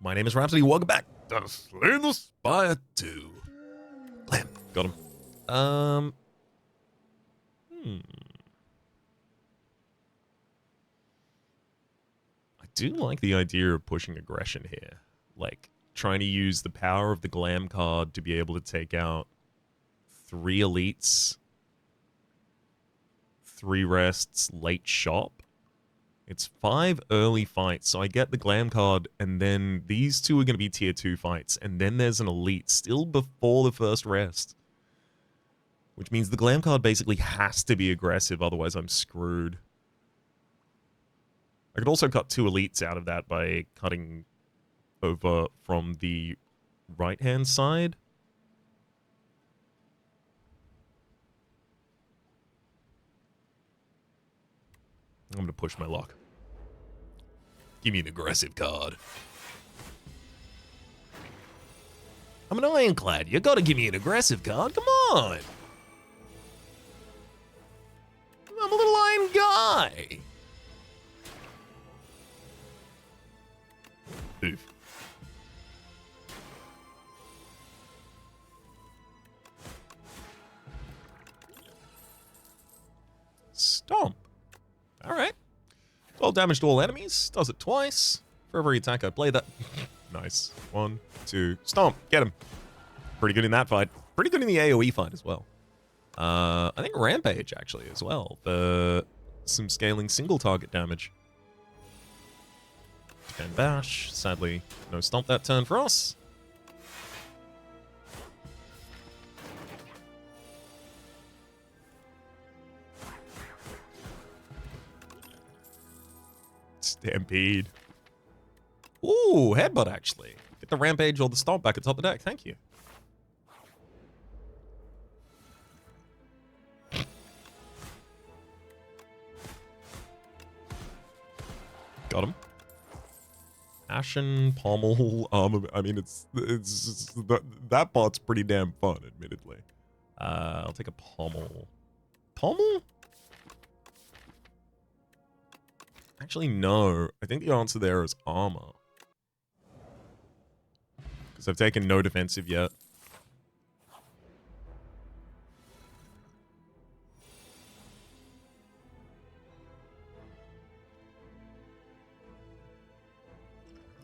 My name is Rhapsody. Welcome back to Slay the Spire 2. Blam. Got him. I do like the idea of pushing aggression here. Like, trying to use the power of the glam card to be able to take out 3 elites, 3 rests, late shop. It's 5 early fights, so I get the glam card, and then these 2 are going to be tier 2 fights, and then there's an elite still before the first rest. Which means the glam card basically has to be aggressive, otherwise I'm screwed. I could also cut 2 elites out of that by cutting over from the right-hand side. I'm going to push my luck. Give me an aggressive card. I'm an ironclad. You gotta give me an aggressive card. Come on. I'm a little iron guy. Oof. Stomp. Alright. 12 damage to all enemies. Does it twice. For every attack I play that. Nice. 1, 2. Stomp. Get him. Pretty good in that fight. Pretty good in the AoE fight as well. I think Rampage, actually, as well. Some scaling single target damage. And bash. Sadly, no stomp that turn for us. Stampede. Ooh, headbutt, actually. Get the Rampage or the Stomp back at top of the deck. Thank you. Got him. Ashen, pommel, armor. I mean, that part's pretty damn fun, admittedly. I'll take a pommel. Pommel? Actually, no. I think the answer there is armor. Because I've taken no defensive yet.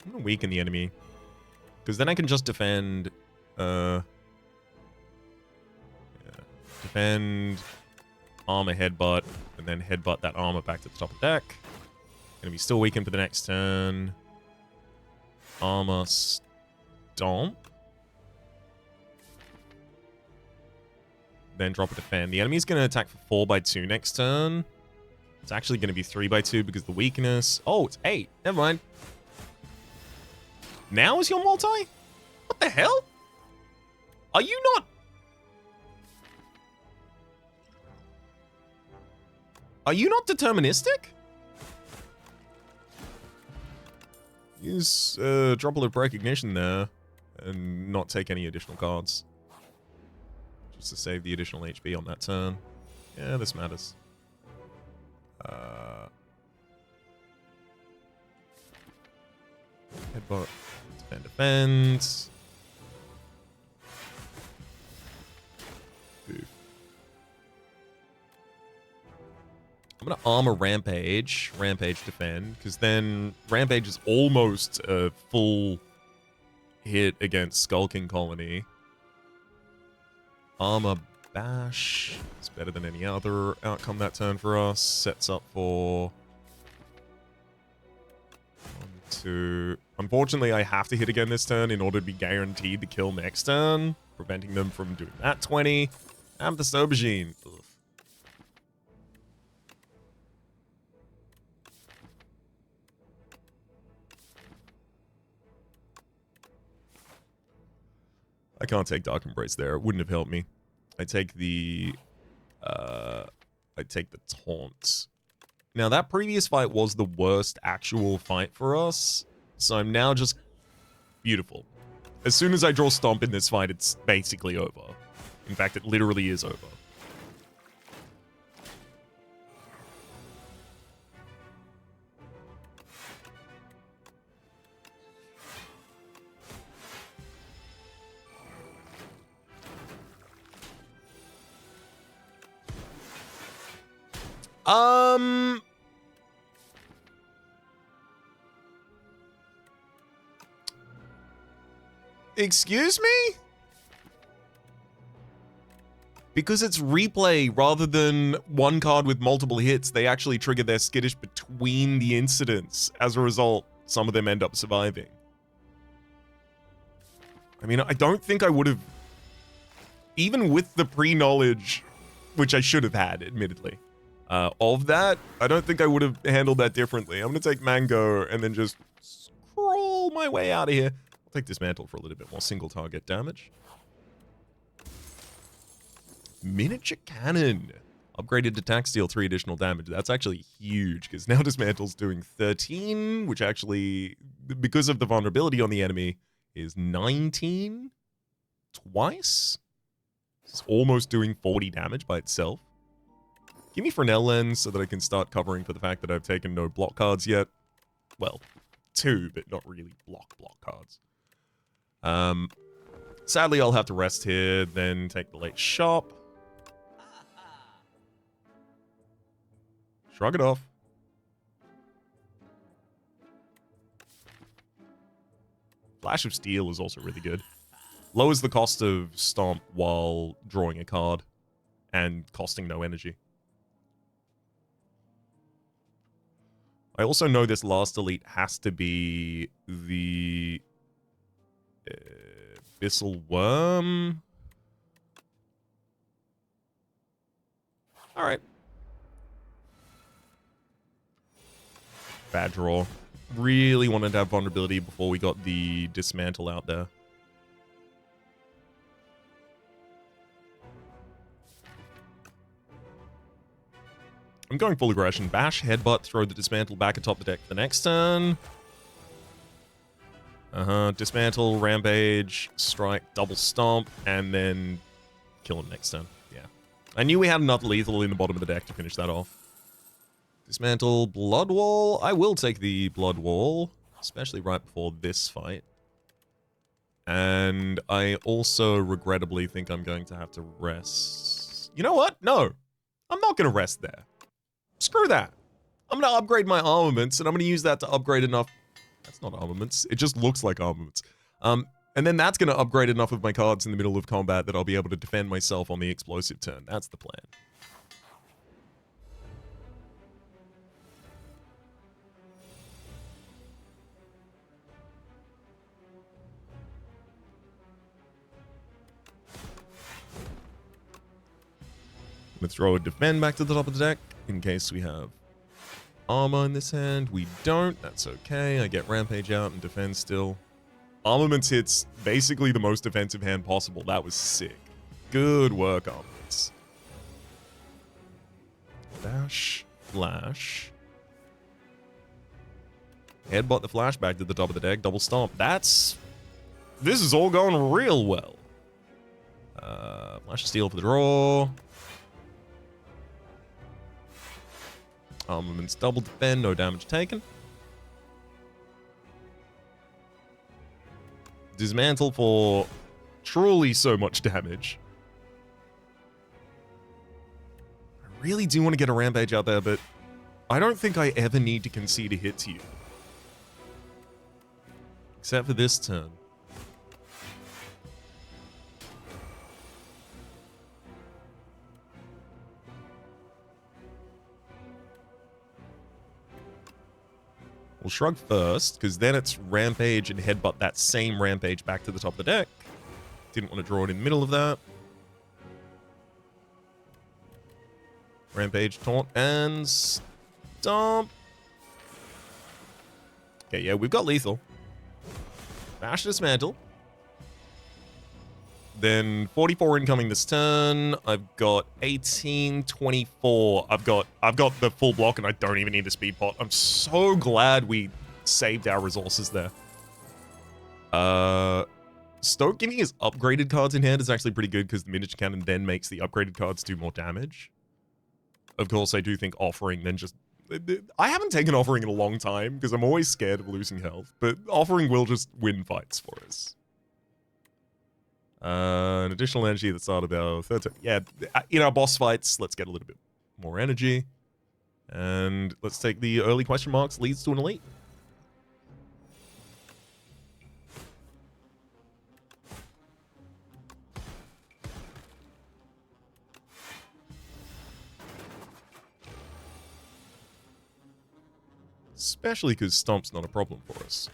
I'm going to weaken the enemy. Because then I can just defend... defend... armor headbutt. And then headbutt that armor back to the top of the deck. Gonna be still weakened for the next turn. Armor stomp. Then drop a defend. The enemy's gonna attack for 4x2 next turn. It's actually gonna be 3x2 because of the weakness. Oh, it's 8. Never mind. Now is your multi? What the hell? Are you not... Are you not deterministic? Use Droplet of Recognition there and not take any additional cards. Just to save the additional HP on that turn. Yeah, this matters. Headbutt. Defend. Oof. I'm going to armor Rampage. Rampage defend. Because then Rampage is almost a full hit against Skulking Colony. Armor Bash. It's better than any other outcome that turn for us. Sets up for... 1, 2... Unfortunately, I have to hit again this turn in order to be guaranteed to kill next turn. Preventing them from doing that 20. And the Aubergine. Ugh. I can't take Dark Embrace there. It wouldn't have helped me. I take the taunt. Now, that previous fight was the worst actual fight for us. So I'm now just... Beautiful. As soon as I draw Stomp in this fight, it's basically over. In fact, it literally is over. Excuse me? Because it's replay rather than one card with multiple hits, they actually trigger their skittish between the incidents. As a result, some of them end up surviving. I mean, I don't think I would have, even with the pre-knowledge, which I should have had, admittedly, of that, I don't think I would have handled that differently. I'm going to take Mango and then just scroll my way out of here. I'll take Dismantle for a little bit more single target damage. Miniature Cannon. Upgraded attack, deal 3 additional damage. That's actually huge, because now Dismantle's doing 13, which actually, because of the vulnerability on the enemy, is 19 twice. It's almost doing 40 damage by itself. Give me Fresnel Lens so that I can start covering for the fact that I've taken no block cards yet. Well, 2, but not really block cards. Sadly, I'll have to rest here, then take the late shop. Shrug it off. Flash of Steel is also really good. Lowers the cost of Stomp while drawing a card and costing no energy. I also know this last elite has to be the Abyssal Worm. All right. Bad draw. Really wanted to have vulnerability before we got the Dismantle out there. I'm going full aggression. Bash, Headbutt, throw the Dismantle back atop the deck for the next turn. Dismantle, Rampage, Strike, Double Stomp, and then kill him next turn. Yeah. I knew we had enough lethal in the bottom of the deck to finish that off. Dismantle, Blood Wall. I will take the Blood Wall, especially right before this fight. And I also regrettably think I'm going to have to rest. You know what? No, I'm not going to rest there. Screw that. I'm going to upgrade my armaments, and I'm going to use that to upgrade enough. That's not armaments. It just looks like armaments. And then that's going to upgrade enough of my cards in the middle of combat that I'll be able to defend myself on the explosive turn. That's the plan. I'm going to throw a Defend back to the top of the deck in case we have armor in this hand. We don't. That's okay. I get Rampage out and Defend still. Armaments hits basically the most defensive hand possible. That was sick. Good work, Armaments. Bash, Flash. Headbutt the Flash back to the top of the deck. Double Stomp. This is all going real well. Flash of Steel for the draw. Armaments double defend, no damage taken. Dismantle for truly so much damage. I really do want to get a Rampage out there, but I don't think I ever need to concede a hit to you. Except for this turn. We'll Shrug first, because then it's Rampage and Headbutt that same Rampage back to the top of the deck. Didn't want to draw it in the middle of that. Rampage, Taunt, and Stomp. Okay, yeah, we've got lethal. Bash, Dismantle. Then 44 incoming this turn. I've got 18, 24. I've got the full block and I don't even need a speed pot. I'm so glad we saved our resources there. Stoke giving his upgraded cards in hand is actually pretty good because the Miniature Cannon then makes the upgraded cards do more damage. Of course, I do think Offering then just... I haven't taken Offering in a long time because I'm always scared of losing health, but Offering will just win fights for us. An additional energy at the start of our third turn. Yeah, in our boss fights, let's get a little bit more energy. And let's take the early question marks leads to an elite. Especially because Stomp's not a problem for us.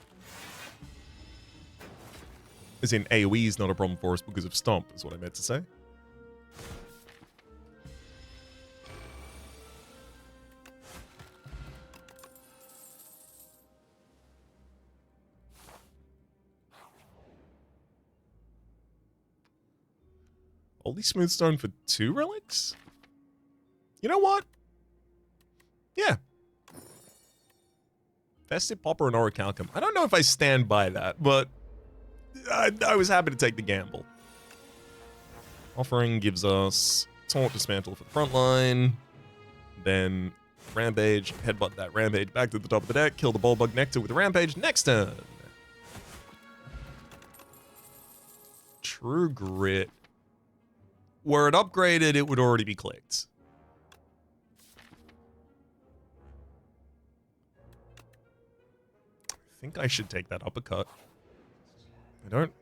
As in, AoE is not a problem for us because of Stomp, is what I meant to say. Only Smooth Stone for 2 relics? You know what? Yeah. Festive Popper and Orichalcum. I don't know if I stand by that, but I was happy to take the gamble. Offering gives us Taunt Dismantle for the front line. Then Rampage, headbutt that Rampage back to the top of the deck, kill the Bulbug Nectar with the Rampage next turn. True Grit. Were it upgraded, it would already be clicked. I think I should take that uppercut. I don't...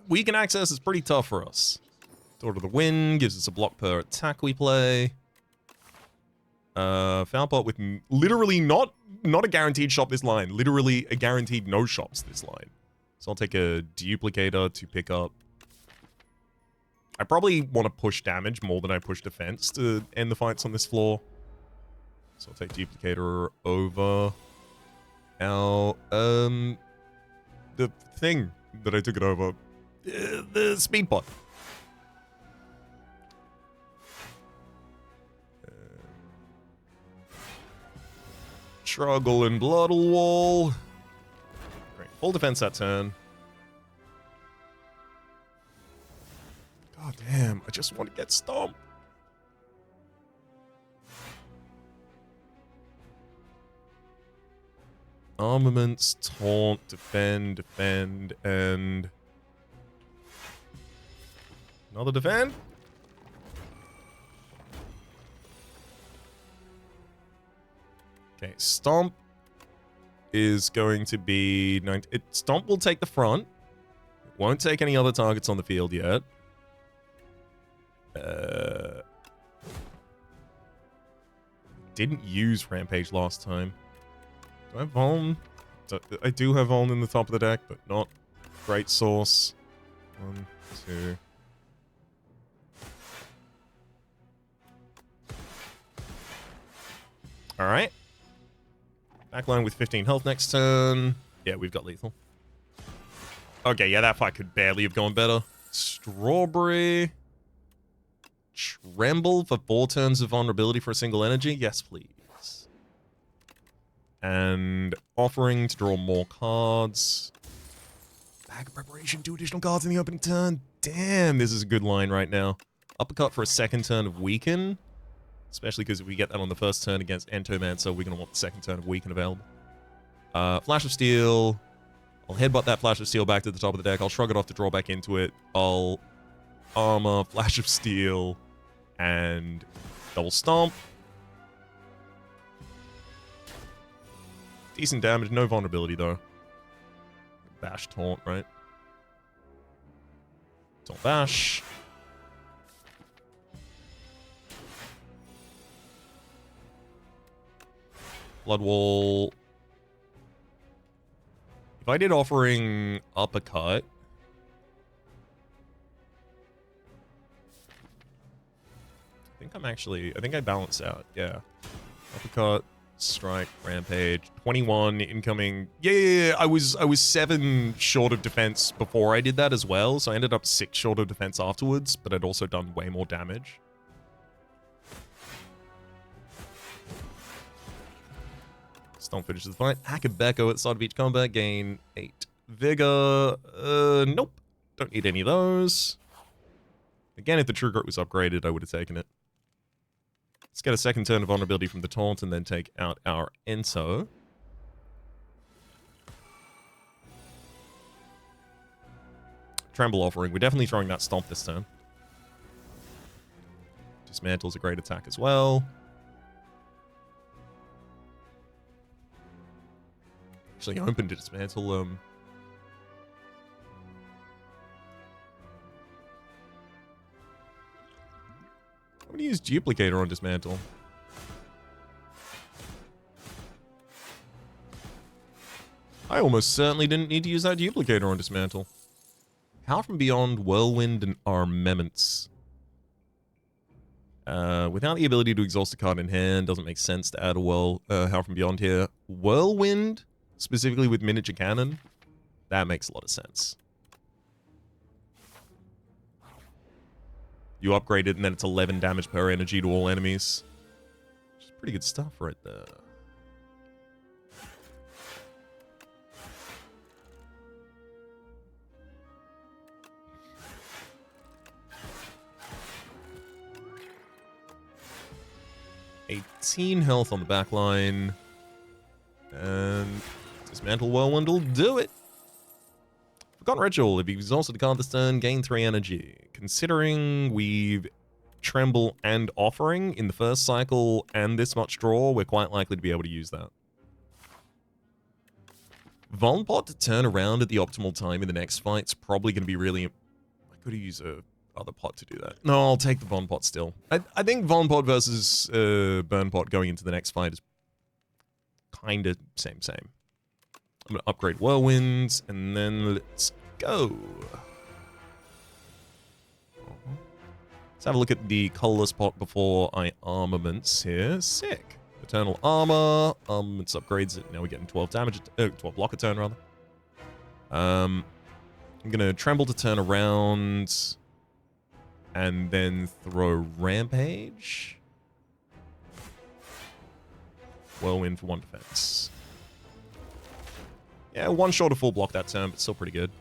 Weaken access is pretty tough for us. Door to the Wind gives us a block per attack we play. Foulpot with literally not a guaranteed shop this line. Literally a guaranteed no shops this line. So I'll take a Duplicator to pick up. I probably want to push damage more than I push defense to end the fights on this floor. So I'll take Duplicator over our, the thing that I took it over. The Speed Pot. Struggle and Bloodle Wall. Great. Full defense that turn. God damn, I just want to get Stomp. Armaments, Taunt, Defend, Defend, and... Another Defend? Okay, Stomp is going to be... Stomp will take the front. It won't take any other targets on the field yet. Didn't use Rampage last time. Do I have Vuln? I do have Vuln in the top of the deck, but not great source. 1, 2... Alright. Backline with 15 health next turn. Yeah, we've got lethal. Okay, yeah, that fight could barely have gone better. Strawberry. Tremble for 4 turns of vulnerability for a single energy? Yes, please. And offering to draw more cards. Bag of preparation, 2 additional cards in the opening turn. Damn, this is a good line right now. Uppercut for a second turn of Weaken. Especially because if we get that on the first turn against Entomancer, we're going to want the second turn of Weaken available. Flash of Steel. I'll headbutt that Flash of Steel back to the top of the deck. I'll shrug it off to draw back into it. I'll Armor, Flash of Steel, and double Stomp. Decent damage, no vulnerability though. Bash Taunt, right? Taunt Bash. Blood Wall. If I did offering Uppercut, I think I balance out, yeah. Uppercut, Strike, Rampage, 21 incoming. Yeah, I was 7 short of defense before I did that as well, so I ended up 6 short of defense afterwards, but I'd also done way more damage. Stomp finishes the fight. Hack and Becco at the start of each combat, gain 8 Vigor. Nope. Don't need any of those. Again, if the True Grit was upgraded, I would have taken it. Let's get a second turn of vulnerability from the Taunt and then take out our Ento. Tremble offering. We're definitely throwing that Stomp this turn. Dismantle's a great attack as well. Actually open to dismantle. I'm gonna use duplicator on dismantle. I almost certainly didn't need to use that duplicator on dismantle. Power from Beyond, Whirlwind, and Armaments. Without the ability to exhaust a card in hand, doesn't make sense to add a Power from Beyond here. Whirlwind, specifically with miniature cannon, that makes a lot of sense. You upgrade it, and then it's 11 damage per energy to all enemies. Which is pretty good stuff right there. $18 health on the back line. And Dismantle Whirlwind will do it. Forgotten Ritual. If you've exhausted a card this turn, gain 3 energy. Considering we've Tremble and Offering in the first cycle and this much draw, we're quite likely to be able to use that. Vonpot to turn around at the optimal time in the next fight's probably going to be really... I could use a other pot to do that. No, I'll take the Vonpot still. I think Vonpot versus Burnpot going into the next fight is kind of same. I'm going to upgrade Whirlwinds, and then let's go. Let's have a look at the colorless pot before I Armaments here. Sick. Eternal Armor. Armaments upgrades it. Now we're getting 12 damage, 12 block a turn, rather. I'm going to Tremble to turn around, and then throw Rampage. Whirlwind for 1 defense. Yeah, 1 short of full block that turn, but still pretty good.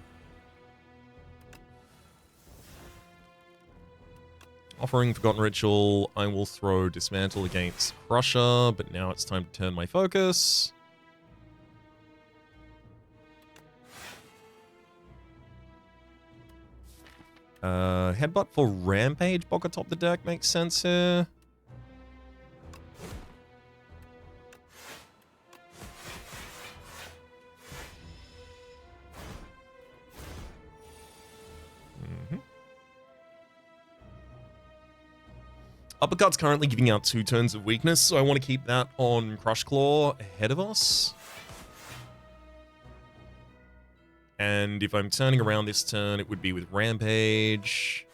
Offering Forgotten Ritual, I will throw Dismantle against Crusher, but now it's time to turn my focus. Headbutt for Rampage, block atop the deck makes sense here. Uppercut's currently giving out 2 turns of weakness, so I want to keep that on Crush Claw ahead of us. And if I'm turning around this turn, it would be with Rampage.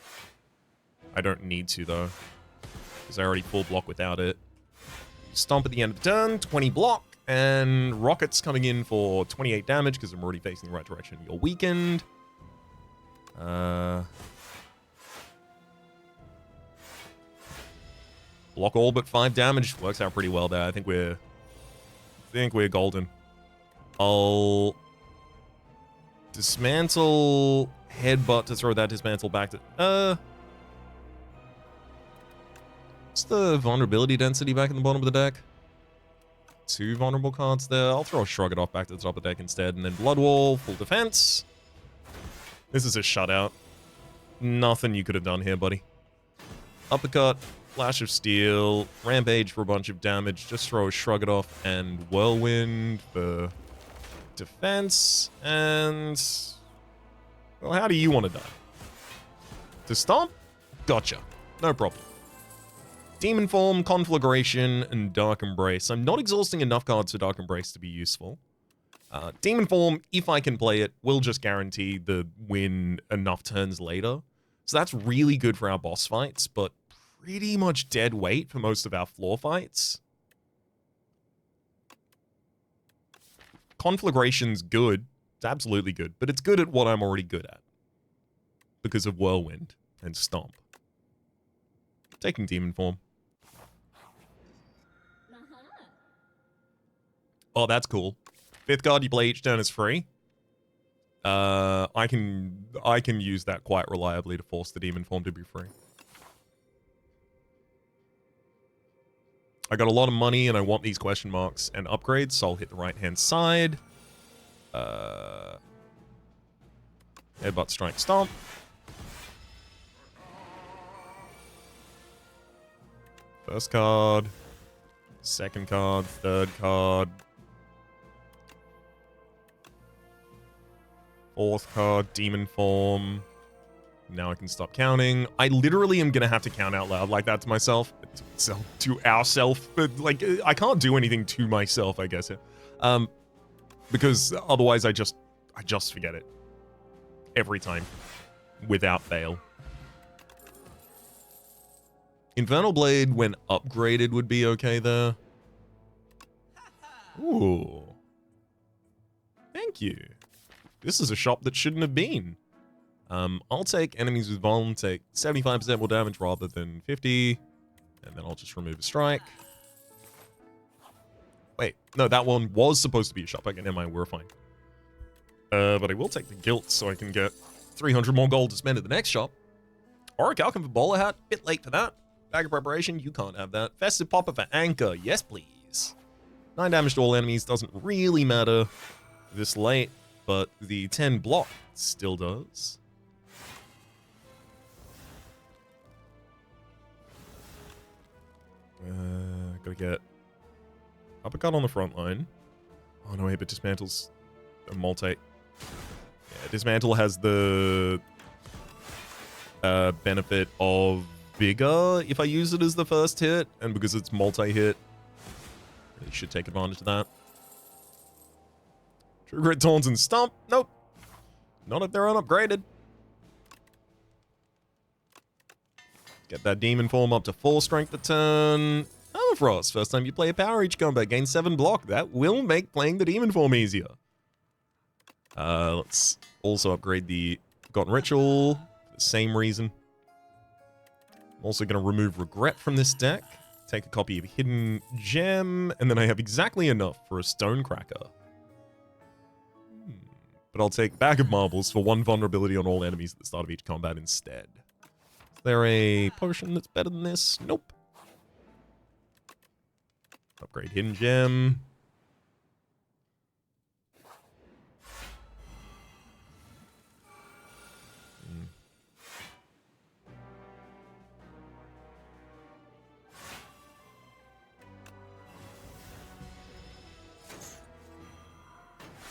I don't need to, though, because I already full block without it. Stomp at the end of the turn, 20 block, and Rocket's coming in for 28 damage, because I'm already facing the right direction. You're weakened. Block all but 5 damage. Works out pretty well there. I think we're golden. I'll Dismantle Headbutt to throw that Dismantle back to... What's the vulnerability density back in the bottom of the deck? 2 vulnerable cards there. I'll throw Shrug It Off back to the top of the deck instead. And then Blood Wall, full defense. This is a shutout. Nothing you could have done here, buddy. Uppercut. Flash of Steel, Rampage for a bunch of damage, just throw a Shrug It Off and Whirlwind for defense, and... Well, how do you want to die? To stomp? Gotcha. No problem. Demon Form, Conflagration, and Dark Embrace. I'm not exhausting enough cards for Dark Embrace to be useful. Demon Form, if I can play it, will just guarantee the win enough turns later. So that's really good for our boss fights, but pretty much dead weight for most of our floor fights. Conflagration's good. It's absolutely good. But it's good at what I'm already good at. Because of Whirlwind and Stomp. Taking Demon Form. Oh, that's cool. 5th card you play each turn is free. I can use that quite reliably to force the Demon Form to be free. I got a lot of money and I want these question marks and upgrades, so I'll hit the right-hand side. Headbutt, Strike, Stomp. First card. Second card. Third card. Fourth card, Demon Form. Now I can stop counting. I literally am going to have to count out loud like that to myself. To ourself. But, like, I can't do anything to myself, I guess. Because otherwise I just forget it. Every time. Without fail. Infernal Blade, when upgraded, would be okay there. Ooh. Thank you. This is a shop that shouldn't have been. I'll take enemies with Vuln, take 75% more damage rather than 50. And then I'll just remove a strike. Wait, no, that one was supposed to be a shop. Okay, never mind, we're fine. But I will take the Guilt so I can get 300 more gold to spend at the next shop. Auric Alchemy for Bowler Hat, bit late for that. Bag of Preparation, you can't have that. Festive Popper for Anchor, yes please. 9 damage to all enemies, doesn't really matter this late, but the 10 block still does. Gotta get Uppercut on the front line. Oh no, wait, but Dismantle's a multi. Yeah, Dismantle has the benefit of bigger if I use it as the first hit, and because it's multi-hit, you should take advantage of that. True Grit, Taunts, and Stomp. Nope. Not if they're unupgraded. Get that Demon Form up to 4 strength a turn. Armor Frost. First time you play a power each combat, gain 7 block. That will make playing the Demon Form easier. Let's also upgrade the Forgotten Ritual for the same reason. I'm also going to remove Regret from this deck. Take a copy of Hidden Gem, and then I have exactly enough for a Stonecracker. But I'll take Bag of Marbles for 1 vulnerability on all enemies at the start of each combat instead. Is there a potion that's better than this? Nope. Upgrade Hidden Gem.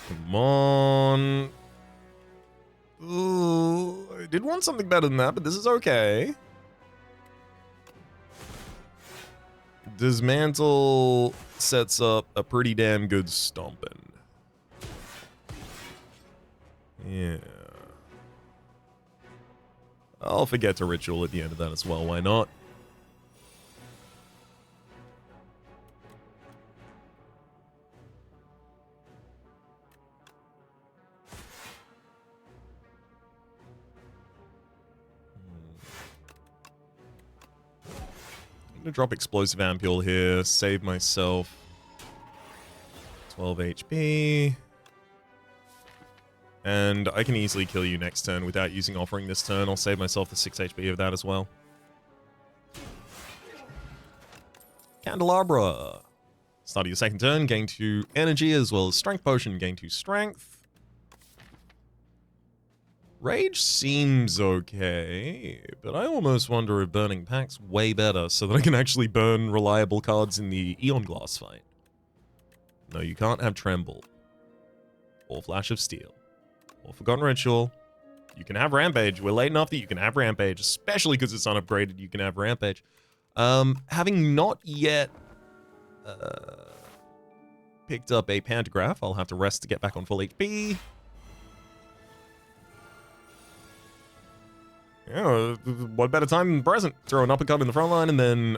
Come on. Ooh, I did want something better than that, but this is okay. Dismantle sets up a pretty damn good stomping. Yeah. I'll forget to ritual at the end of that as well, why not? I'm gonna drop Explosive Ampule here, save myself 12 HP. And I can easily kill you next turn without using Offering this turn. I'll save myself the 6 HP of that as well. Candelabra. Start of your second turn, gain 2 energy as well as Strength Potion, gain 2 strength. Rage seems okay, but I almost wonder if Burning Pack's way better so that I can actually burn reliable cards in the Eon Glass fight. No, you can't have Tremble. Or Flash of Steel. Or Forgotten Ritual. You can have Rampage. We're late enough that you can have Rampage, especially because it's unupgraded, you can have Rampage. Having not yet picked up a Pantograph, I'll have to rest to get back on full HP. Yeah, what better time than present? Throw an uppercut in the front line, and then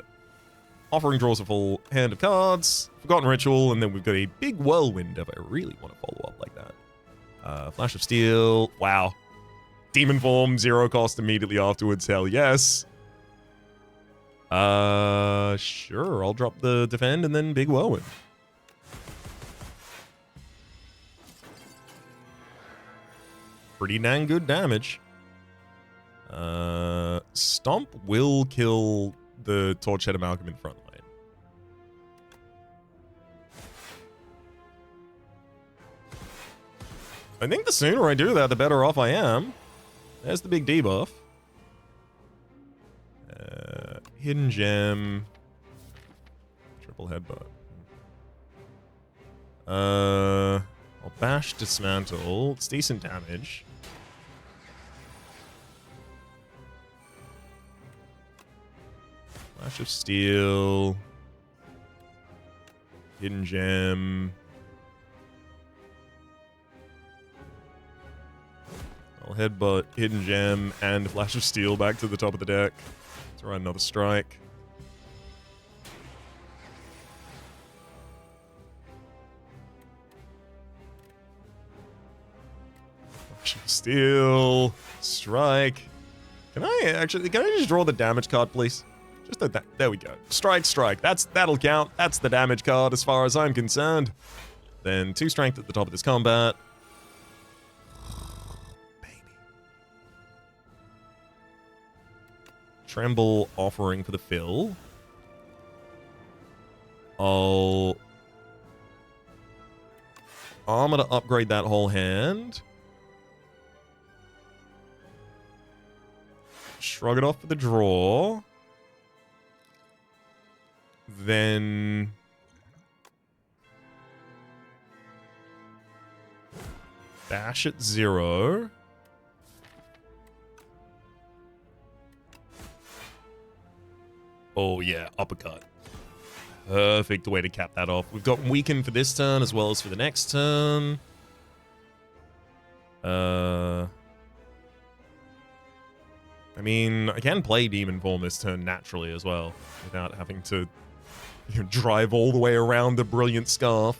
Offering draws a full hand of cards, Forgotten Ritual, and then we've got a big Whirlwind if I really want to follow up like that. Flash of Steel, wow. Demon Form, 0 cost immediately afterwards, hell yes. Sure, I'll drop the Defend and then big Whirlwind. Pretty dang good damage. Stomp will kill the Torchhead Amalgam in front line. I think the sooner I do that, the better off I am. There's the big debuff. Hidden Gem. Triple Headbutt. I'll bash, dismantle. It's decent damage. Flash of Steel. Hidden Gem. I'll headbutt Hidden Gem and Flash of Steel back to the top of the deck to run another strike. Flash of Steel. Strike. Can I just draw the damage card, please? Just that. There we go. Strike, strike. That'll count. That's the damage card as far as I'm concerned. Then 2 strength at the top of this combat. Baby. Tremble offering for the fill. I'll Armor to upgrade that whole hand. Shrug it off for the draw. Then bash at 0. Oh yeah, uppercut. Perfect way to cap that off. We've got weaken for this turn as well as for the next turn. I mean, I can play Demon Form this turn naturally as well, without having to drive all the way around the Brilliant Scarf.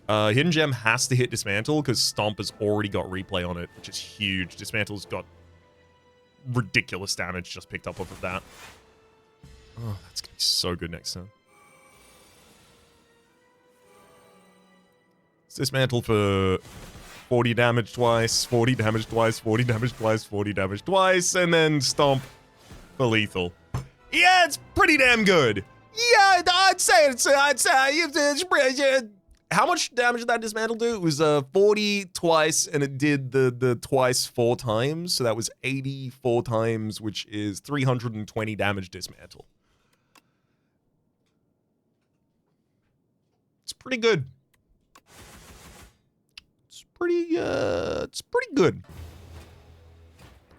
Hidden Gem has to hit Dismantle because Stomp has already got replay on it, which is huge. Dismantle's got ridiculous damage just picked up off of that. Oh, that's going to be so good next turn. Let's Dismantle for 40 damage twice, 40 damage twice, 40 damage twice, 40 damage twice, and then Stomp for lethal. Yeah, it's pretty damn good. Yeah, I'd say how much damage did that Dismantle do? It was 40 twice, and it did the twice 4 times, so that was 84 times, which is 320 damage Dismantle. It's pretty good. It's pretty good.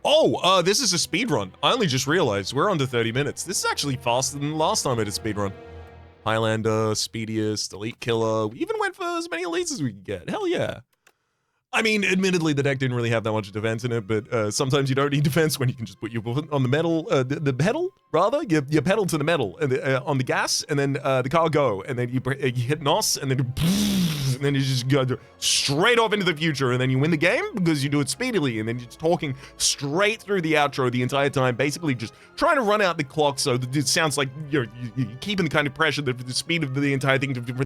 Oh, this is a speed run. I only just realized we're under 30 minutes. This is actually faster than last time I did a speed run. Highlander, Speediest, Elite Killer. We even went for as many elites as we could get. Hell yeah. I mean, admittedly, the deck didn't really have that much defense in it, but sometimes you don't need defense when you can just put your foot on the metal, the pedal, rather. You pedal to the metal and on the gas, and then the car go, and then you hit NOS, and then you just go straight off into the future, and then you win the game because you do it speedily, and then you're just talking straight through the outro the entire time, basically just trying to run out the clock so that it sounds like you're keeping the kind of pressure, the speed of the entire thing